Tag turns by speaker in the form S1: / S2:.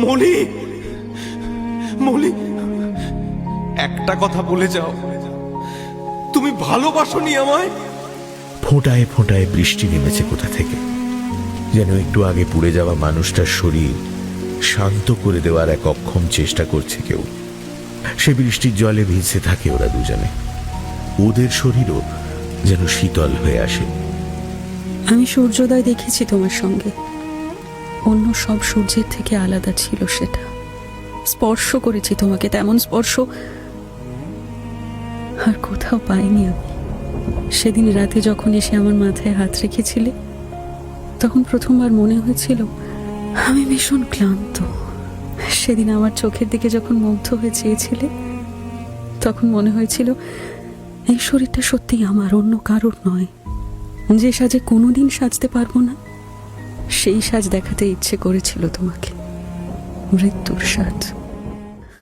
S1: মলি, মলি, একটা কথা বলে যাও, তুমি ভালোবাসোনি আমায়?
S2: ফোঁটায় ফোঁটায় বৃষ্টি নেমেছে কোথা থেকে, যেন একটু আগে পুড়ে যাওয়া মানুষটার শরীর শান্ত করে দেওয়ার এক অক্ষম চেষ্টা করছে কেউ। সে বৃষ্টির জলে ভিজতে থাকে ওরা দুজনে, ওদের শরীরও যেন শীতল হয়ে আসে।
S3: আমি সূর্যোদয় দেখেছি তোমার সঙ্গে, অন্য সব সূর্যের থেকে আলাদা ছিল সেটা। স্পর্শ করেছি তোমাকে, তেমন স্পর্শ আর কোথাও পাইনি আমি। সেদিন রাতে যখন এসে আমার মাথায় হাত রেখেছিলে, তখন প্রথমবার মনে হয়েছিল আমি ভীষণ ক্লান্ত। সেদিন আমার চোখের দিকে যখন মুগ্ধ হয়ে চেয়েছিলে, তখন মনে হয়েছিল এই শরীরটা সত্যিই আমার, অন্য কারোর নয়। যে সাজে কোনোদিন সাজতে পারবো না, সেই সাজ দেখাতে ইচ্ছে করেছিল তোমাকে, মৃত্যুর সাজ।